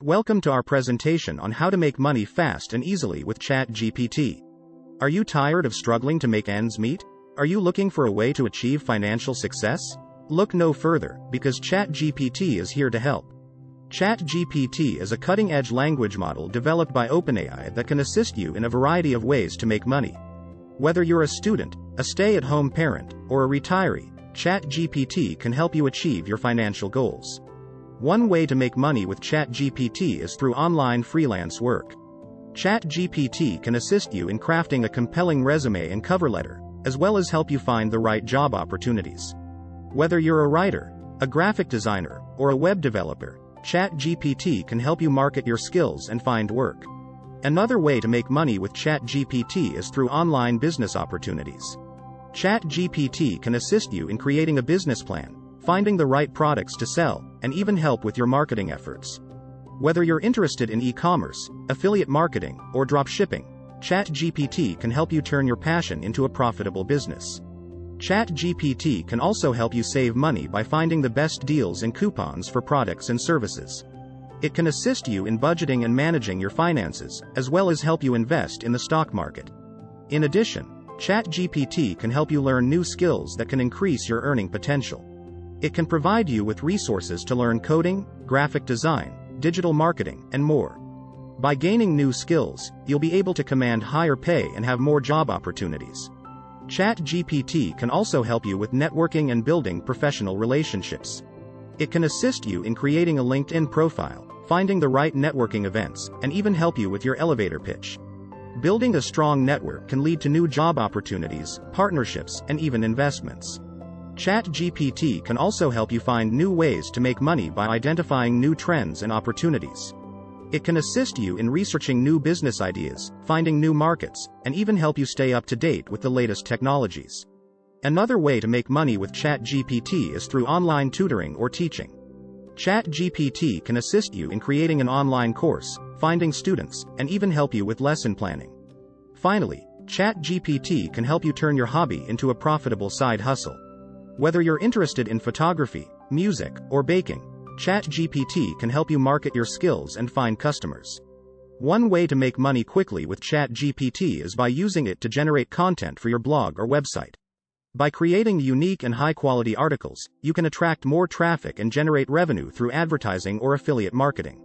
Welcome to our presentation on how to make money fast and easily with ChatGPT. Are you tired of struggling to make ends meet? Are you looking for a way to achieve financial success? Look no further, because ChatGPT is here to help. ChatGPT is a cutting-edge language model developed by OpenAI that can assist you in a variety of ways to make money. Whether you're a student, a stay-at-home parent, or a retiree, ChatGPT can help you achieve your financial goals. One way to make money with ChatGPT is through online freelance work. ChatGPT can assist you in crafting a compelling resume and cover letter, as well as help you find the right job opportunities. Whether you're a writer, a graphic designer, or a web developer, ChatGPT can help you market your skills and find work. Another way to make money with ChatGPT is through online business opportunities. ChatGPT can assist you in creating a business plan, finding the right products to sell, and even help with your marketing efforts. Whether you're interested in e-commerce, affiliate marketing, or drop shipping, ChatGPT can help you turn your passion into a profitable business. ChatGPT can also help you save money by finding the best deals and coupons for products and services. It can assist you in budgeting and managing your finances, as well as help you invest in the stock market. In addition, ChatGPT can help you learn new skills that can increase your earning potential. It can provide you with resources to learn coding, graphic design, digital marketing, and more. By gaining new skills, you'll be able to command higher pay and have more job opportunities. ChatGPT can also help you with networking and building professional relationships. It can assist you in creating a LinkedIn profile, finding the right networking events, and even help you with your elevator pitch. Building a strong network can lead to new job opportunities, partnerships, and even investments. ChatGPT can also help you find new ways to make money by identifying new trends and opportunities. It can assist you in researching new business ideas, finding new markets, and even help you stay up to date with the latest technologies. Another way to make money with ChatGPT is through online tutoring or teaching. ChatGPT can assist you in creating an online course, finding students, and even help you with lesson planning. Finally, ChatGPT can help you turn your hobby into a profitable side hustle. Whether you're interested in photography, music, or baking, ChatGPT can help you market your skills and find customers. One way to make money quickly with ChatGPT is by using it to generate content for your blog or website. By creating unique and high-quality articles, you can attract more traffic and generate revenue through advertising or affiliate marketing.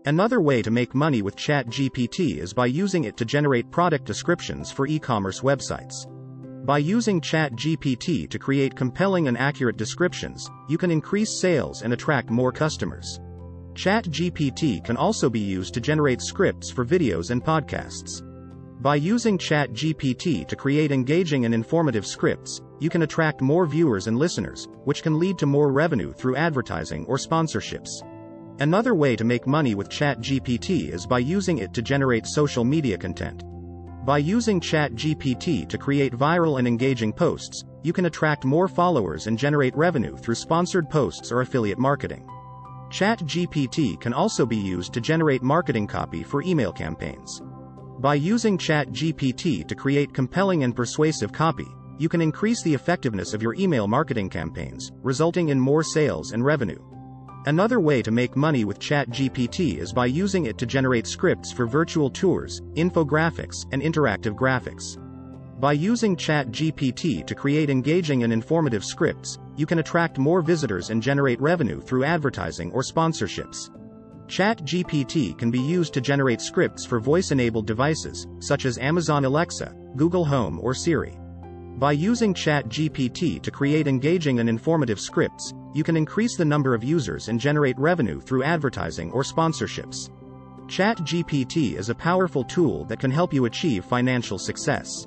Another way to make money with ChatGPT is by using it to generate product descriptions for e-commerce websites. By using ChatGPT to create compelling and accurate descriptions, you can increase sales and attract more customers. ChatGPT can also be used to generate scripts for videos and podcasts. By using ChatGPT to create engaging and informative scripts, you can attract more viewers and listeners, which can lead to more revenue through advertising or sponsorships. Another way to make money with ChatGPT is by using it to generate social media content. By using ChatGPT to create viral and engaging posts, you can attract more followers and generate revenue through sponsored posts or affiliate marketing. ChatGPT can also be used to generate marketing copy for email campaigns. By using ChatGPT to create compelling and persuasive copy, you can increase the effectiveness of your email marketing campaigns, resulting in more sales and revenue. Another way to make money with ChatGPT is by using it to generate scripts for virtual tours, infographics, and interactive graphics. By using ChatGPT to create engaging and informative scripts, you can attract more visitors and generate revenue through advertising or sponsorships. ChatGPT can be used to generate scripts for voice-enabled devices, such as Amazon Alexa, Google Home, or Siri. By using ChatGPT to create engaging and informative scripts, you can increase the number of users and generate revenue through advertising or sponsorships. ChatGPT is a powerful tool that can help you achieve financial success.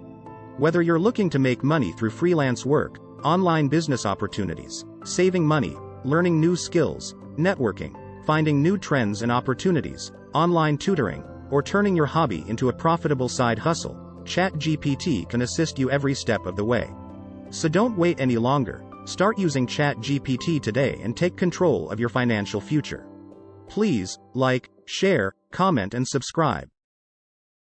Whether you're looking to make money through freelance work, online business opportunities, saving money, learning new skills, networking, finding new trends and opportunities, online tutoring, or turning your hobby into a profitable side hustle, ChatGPT can assist you every step of the way. So don't wait any longer. Start using ChatGPT today and take control of your financial future. Please, like, share, comment and subscribe.